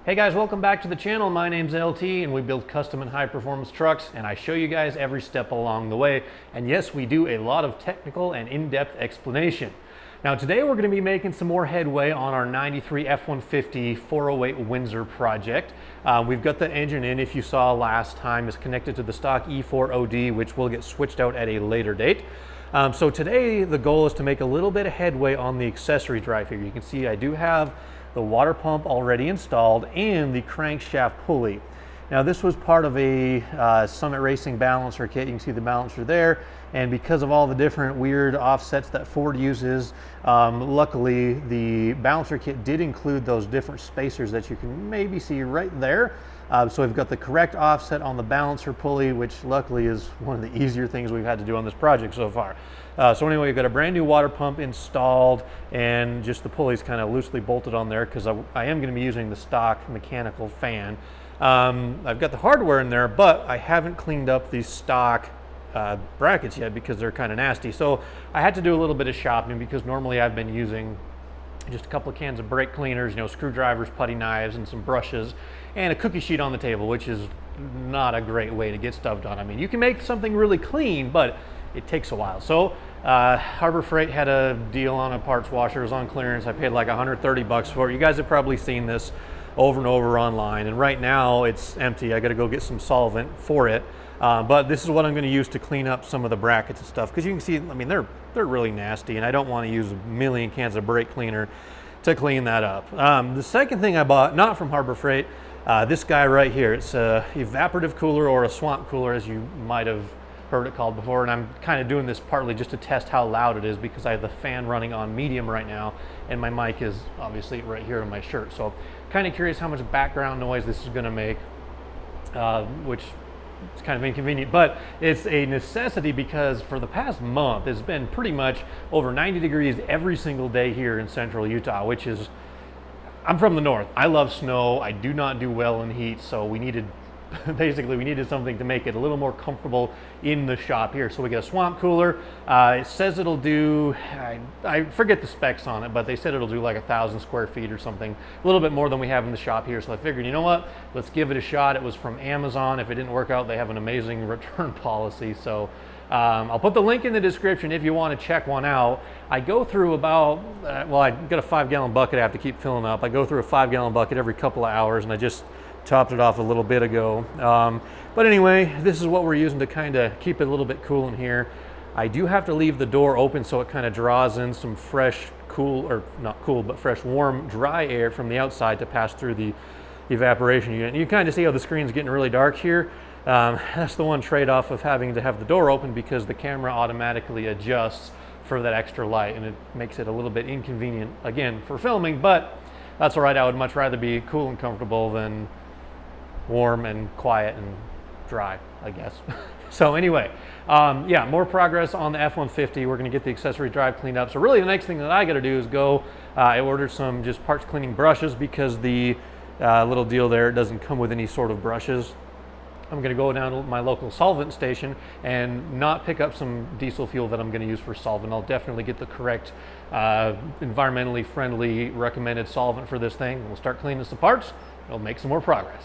Hey guys, welcome back to the channel. My name's LT and we build custom and high performance trucks, and I show you guys every step along the way. And yes, we do a lot of technical and in-depth explanation. Now today we're going to be making some more headway on our 93 F-150 408 Windsor project. We've got the engine in, if you saw last time, is connected to the stock E4OD, which will get switched out at a later date. So today the goal is to make a little bit of headway on the accessory drive here. You can see I do have the water pump already installed and the crankshaft pulley. Now this was part of a Summit Racing balancer kit. You can see the balancer there, and because of all the different weird offsets that Ford uses, luckily the balancer kit did include those different spacers that you can maybe see right there. So we've got the correct offset on the balancer pulley, which luckily is one of the easier things we've had to do on this project so far. So anyway, we've got a brand new water pump installed, and just the pulley's kind of loosely bolted on there because I am going to be using the stock mechanical fan. I've got the hardware in there, but I haven't cleaned up these stock brackets yet because they're kind of nasty. So I had to do a little bit of shopping because normally I've been using just a couple of cans of brake cleaners, you know, screwdrivers, putty knives, and some brushes, and a cookie sheet on the table, which is not a great way to get stuff done. I mean, you can make something really clean, but it takes a while. So Harbor Freight had a deal on a parts washer. It was on clearance. I paid like 130 bucks for it. You guys have probably seen this over and over online, and right now it's empty. I got to go get some solvent for it, but this is what I'm going to use to clean up some of the brackets and stuff, because you can see, I mean, they're really nasty, and I don't want to use a million cans of brake cleaner to clean that up. The second thing I bought, not from Harbor Freight, this guy right here. It's a evaporative cooler, or a swamp cooler, as you might have heard it called before, and I'm kind of doing this partly just to test how loud it is because I have the fan running on medium right now, and my mic is obviously right here on my shirt. So kind of curious how much background noise this is going to make, which is kind of inconvenient, but it's a necessity because for the past month it's been pretty much over 90 degrees every single day here in central Utah, which is, I'm from the north. I love snow. I do not do well in heat, so we needed something to make it a little more comfortable in the shop here. So we get a swamp cooler. It says it'll do, I forget the specs on it, but they said it'll do like 1,000 square feet or something, a little bit more than we have in the shop here. So I figured, you know what, let's give it a shot. It was from Amazon. If it didn't work out, they have an amazing return policy. So I'll put the link in the description if you want to check one out. I go through about, well, I got a 5-gallon bucket I have to keep filling up. I go through a 5-gallon bucket every couple of hours, and I just topped it off a little bit ago. But anyway, this is what we're using to kind of keep it a little bit cool in here. I do have to leave the door open so it kind of draws in some fresh, cool, or not cool, but fresh, warm, dry air from the outside to pass through the evaporation unit. And you kind of see how the screen's getting really dark here. That's the one trade-off of having to have the door open, because the camera automatically adjusts for that extra light, and it makes it a little bit inconvenient, again, for filming, but that's all right. I would much rather be cool and comfortable than warm and quiet and dry, I guess. So anyway, yeah, more progress on the F-150. We're going to get the accessory drive cleaned up. So really the next thing that I got to do is go, I ordered some just parts cleaning brushes, because the little deal there, it doesn't come with any sort of brushes. I'm going to go down to my local solvent station and not pick up some diesel fuel that I'm going to use for solvent. I'll definitely get the correct environmentally friendly recommended solvent for this thing. We'll start cleaning some parts. It'll make some more progress.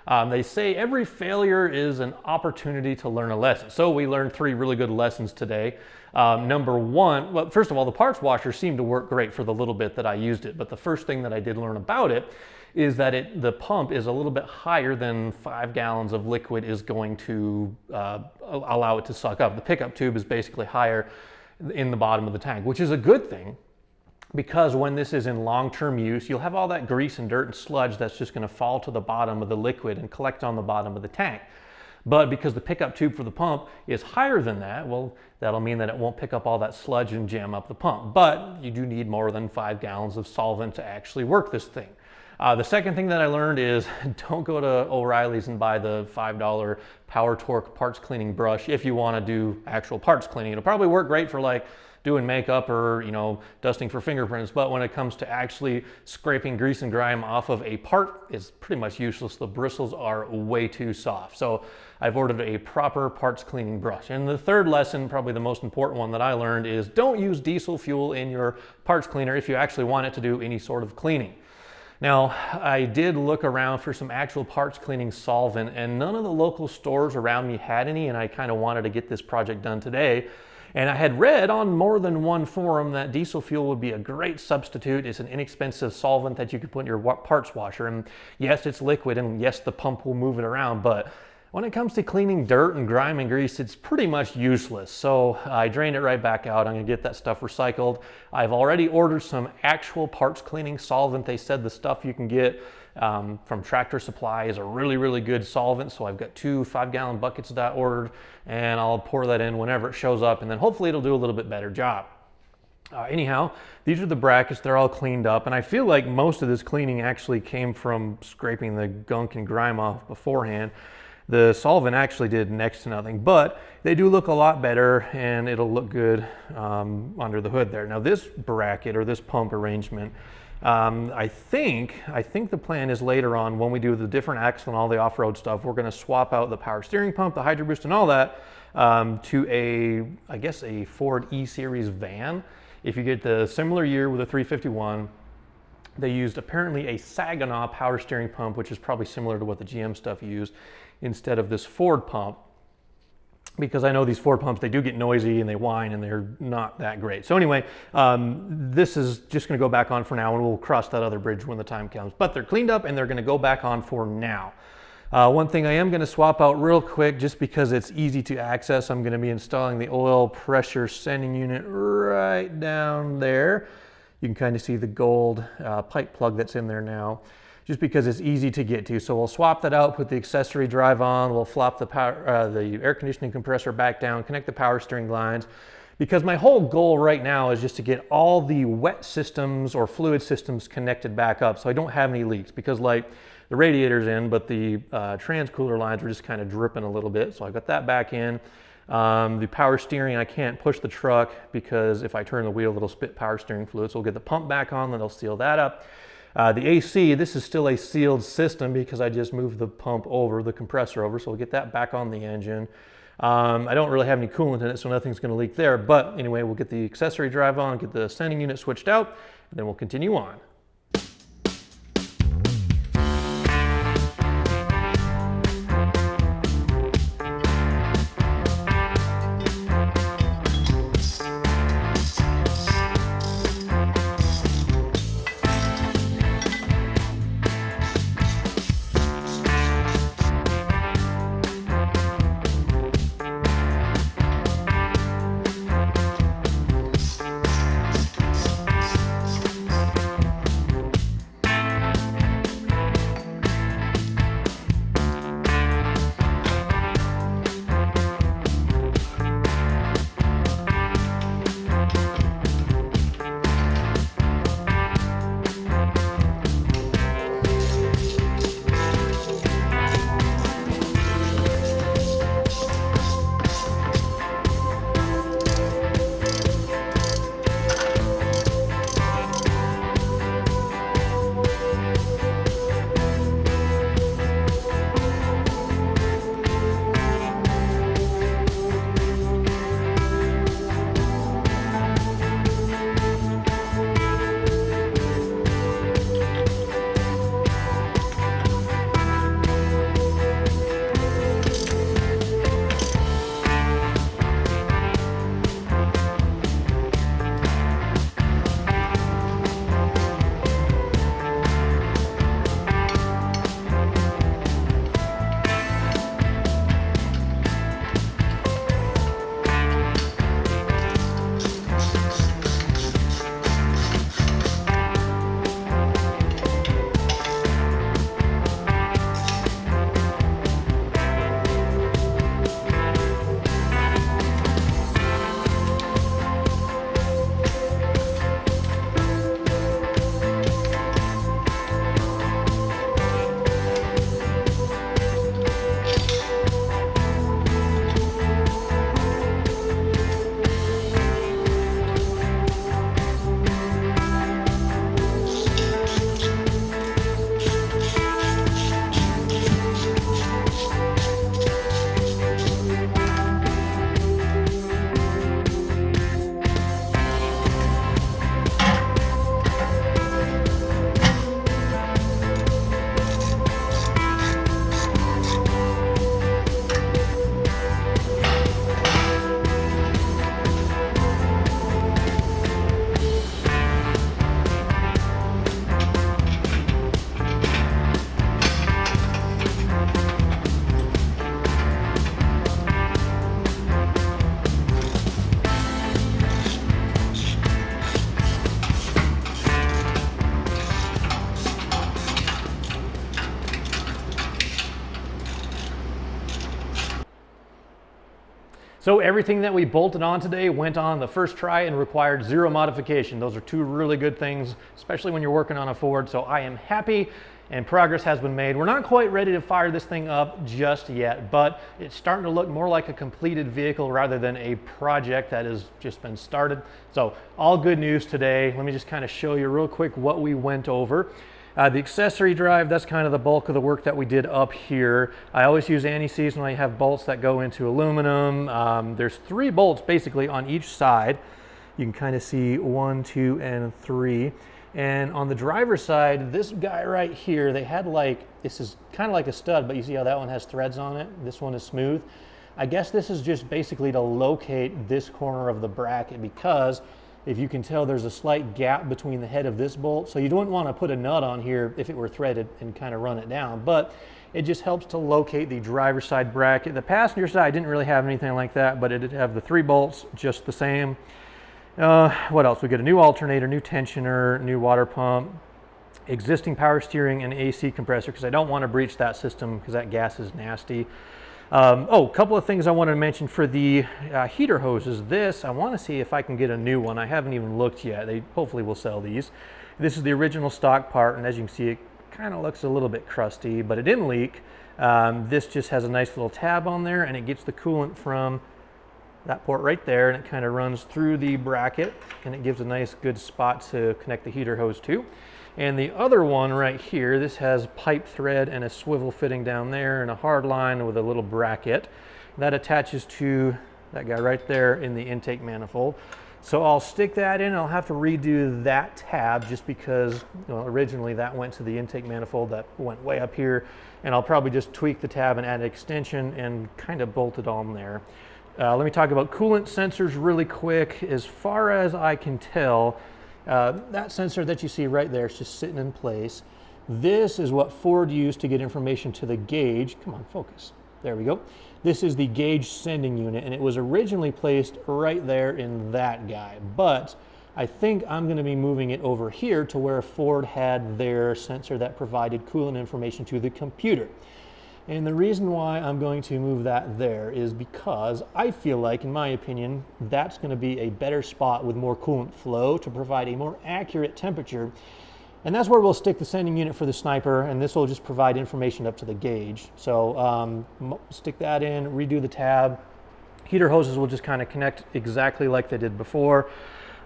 They say every failure is an opportunity to learn a lesson. So we learned 3 really good lessons today. Number 1, well, first of all, the parts washer seemed to work great for the little bit that I used it. But the first thing that I did learn about it is that the pump is a little bit higher than 5 gallons of liquid is going to allow it to suck up. The pickup tube is basically higher in the bottom of the tank, which is a good thing, because when this is in long-term use, you'll have all that grease and dirt and sludge that's just going to fall to the bottom of the liquid and collect on the bottom of the tank. But because the pickup tube for the pump is higher than that, well, that'll mean that it won't pick up all that sludge and jam up the pump. But you do need more than 5 gallons of solvent to actually work this thing. The second thing that I learned is don't go to O'Reilly's and buy the $5 Power Torque parts cleaning brush if you want to do actual parts cleaning. It'll probably work great for like doing makeup or, you know, dusting for fingerprints, but when it comes to actually scraping grease and grime off of a part, it's pretty much useless. The bristles are way too soft. So I've ordered a proper parts cleaning brush. And the third lesson, probably the most important one that I learned, is don't use diesel fuel in your parts cleaner if you actually want it to do any sort of cleaning. Now, I did look around for some actual parts cleaning solvent, and none of the local stores around me had any, and I kind of wanted to get this project done today. And I had read on more than one forum that diesel fuel would be a great substitute. It's an inexpensive solvent that you could put in your parts washer. And yes, it's liquid, and yes, the pump will move it around, but when it comes to cleaning dirt and grime and grease, it's pretty much useless. So I drained it right back out. I'm gonna get that stuff recycled. I've already ordered some actual parts cleaning solvent. They said the stuff you can get from Tractor Supply is a really, really good solvent. So I've got 2 5-gallon buckets that I ordered, and I'll pour that in whenever it shows up, and then hopefully it'll do a little bit better job. Anyhow, these are the brackets. They're all cleaned up, and I feel like most of this cleaning actually came from scraping the gunk and grime off beforehand. The solvent actually did next to nothing, but they do look a lot better, and it'll look good under the hood there. Now this bracket or this pump arrangement, I think the plan is later on when we do the different axle and all the off-road stuff, we're going to swap out the power steering pump, the Hydro Boost and all that to I guess a Ford E-Series van. If you get the similar year with a 351, they used apparently a Saginaw power steering pump, which is probably similar to what the GM stuff used, instead of this Ford pump, because I know these Ford pumps, they do get noisy and they whine and they're not that great. So anyway, this is just gonna go back on for now, and we'll cross that other bridge when the time comes. But they're cleaned up and they're gonna go back on for now. One thing I am gonna swap out real quick, just because it's easy to access, I'm gonna be installing the oil pressure sending unit right down there. You can kind of see the gold pipe plug that's in there now, just because it's easy to get to. So we'll swap that out, put the accessory drive on, we'll flop the air conditioning compressor back down, connect the power steering lines, because my whole goal right now is just to get all the wet systems or fluid systems connected back up so I don't have any leaks, because like the radiator's in, but the trans-cooler lines are just kind of dripping a little bit. So I got that back in. The power steering, I can't push the truck because if I turn the wheel, it'll spit power steering fluid. So we'll get the pump back on, then I'll seal that up. The AC, this is still a sealed system because I just moved the pump over, the compressor over, so we'll get that back on the engine. I don't really have any coolant in it, so nothing's gonna leak there. But anyway, we'll get the accessory drive on, get the sending unit switched out, and then we'll continue on. So everything that we bolted on today went on the first try and required zero modification. Those are two really good things, especially when you're working on a Ford. So I am happy and progress has been made. We're not quite ready to fire this thing up just yet, but it's starting to look more like a completed vehicle rather than a project that has just been started. So all good news today. Let me just kind of show you real quick what we went over. The accessory drive, that's kind of the bulk of the work that we did up here. I always use anti-seize when I have bolts that go into aluminum. There's 3 bolts basically on each side. You can kind of see 1, 2, and 3. And on the driver's side, this guy right here, they had this is kind of like a stud, but you see how that one has threads on it? This one is smooth. I guess this is just basically to locate this corner of the bracket, because if you can tell, there's a slight gap between the head of this bolt. So you don't want to put a nut on here if it were threaded and kind of run it down, but it just helps to locate the driver's side bracket. The passenger side didn't really have anything like that, but it did have the 3 bolts just the same. What else? We got a new alternator, new tensioner, new water pump, existing power steering, and AC compressor, because I don't want to breach that system because that gas is nasty. A couple of things I wanted to mention for the heater hoses. This, I want to see if I can get a new one. I haven't even looked yet. They hopefully will sell these. This is the original stock part, and as you can see, it kind of looks a little bit crusty, but it didn't leak. This just has a nice little tab on there, and it gets the coolant from that port right there, and it kind of runs through the bracket, and it gives a nice good spot to connect the heater hose to. And the other one right here, this has pipe thread and a swivel fitting down there and a hard line with a little bracket that attaches to that guy right there in the intake manifold. So I'll stick that in. I'll have to redo that tab just because originally that went to the intake manifold that went way up here, and I'll probably just tweak the tab and add an extension and kind of bolt it on there. Let me talk about coolant sensors really quick. As far as I can tell, that sensor that you see right there is just sitting in place. This is what Ford used to get information to the gauge. Come on, focus. There we go. This is the gauge sending unit, and it was originally placed right there in that guy. But I think I'm going to be moving it over here to where Ford had their sensor that provided coolant information to the computer. And the reason why I'm going to move that there is because I feel like, in my opinion, that's going to be a better spot with more coolant flow to provide a more accurate temperature. And that's where we'll stick the sending unit for the sniper, and this will just provide information up to the gauge. So stick that in, redo the tab. Heater hoses will just kind of connect exactly like they did before.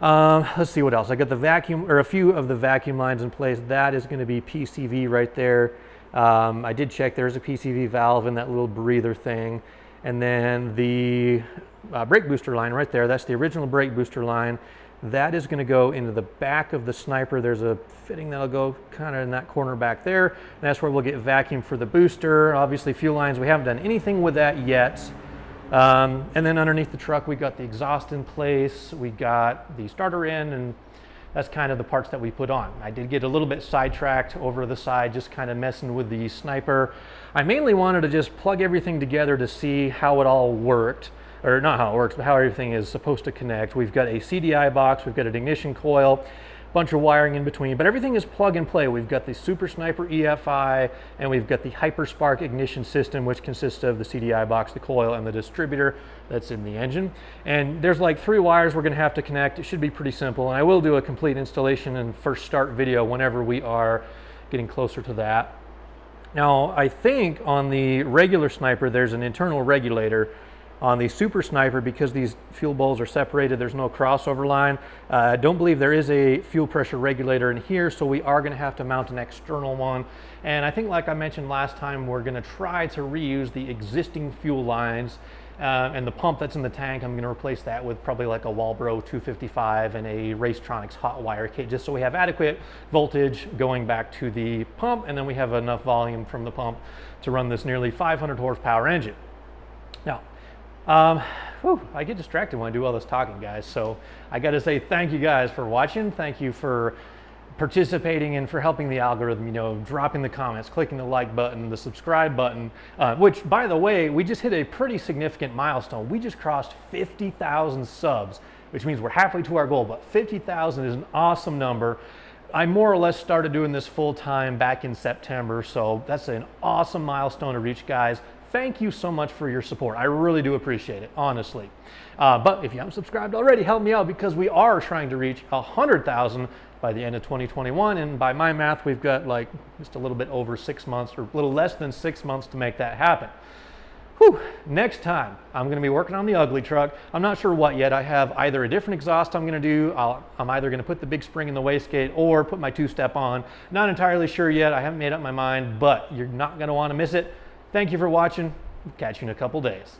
Let's see what else. I got the vacuum, or a few of the vacuum lines in place. That is going to be PCV right there. I did check, there's a PCV valve in that little breather thing. And then the brake booster line right there, that's the original brake booster line. That is going to go into the back of the sniper. There's a fitting that'll go kind of in that corner back there. And that's where we'll get vacuum for the booster. Obviously fuel lines, we haven't done anything with that yet. And then underneath the truck, we got the exhaust in place. We got the starter in, and that's kind of the parts that we put on. I did get a little bit sidetracked over the side, just kind of messing with the sniper. I mainly wanted to just plug everything together to see how it all worked, or not how it works, but how everything is supposed to connect. We've got a CDI box, we've got an ignition coil, bunch of wiring in between, but everything is plug and play. We've got the Super Sniper EFI, and we've got the Hyperspark ignition system, which consists of the CDI box, the coil, and the distributor that's in the engine. And there's like 3 wires we're going to have to connect. It should be pretty simple, and I will do a complete installation and first start video whenever we are getting closer to that. Now, I think on the regular Sniper, there's an internal regulator. On the Super Sniper, because these fuel bowls are separated, there's no crossover line. I don't believe there is a fuel pressure regulator in here, so we are going to have to mount an external one. And I think, like I mentioned last time, we're going to try to reuse the existing fuel lines, and the pump that's in the tank, I'm going to replace that with probably like a Walbro 255 and a Racetronics hot wire kit, just so we have adequate voltage going back to the pump, and then we have enough volume from the pump to run this nearly 500 horsepower engine. Now, I get distracted when I do all this talking, guys, so I got to say thank you guys for watching. Thank you for participating and for helping the algorithm, dropping the comments, clicking the like button, the subscribe button, which, by the way, we just hit a pretty significant milestone. We just crossed 50,000 subs, which means we're halfway to our goal, but 50,000 is an awesome number. I more or less started doing this full time back in September, so that's an awesome milestone to reach, guys. thank you so much for your support. I really do appreciate it, honestly. But if you haven't subscribed already, help me out, because we are trying to reach 100,000 by the end of 2021. And by my math, we've got like just a little bit over 6 months, or a little less than 6 months to make that happen. Whew. Next time, I'm going to be working on the ugly truck. I'm not sure what yet. I have either a different exhaust I'm going to do. I'm either going to put the big spring in the wastegate or put my two-step on. Not entirely sure yet. I haven't made up my mind, but you're not going to want to miss it. Thank you for watching. Catch you in a couple days.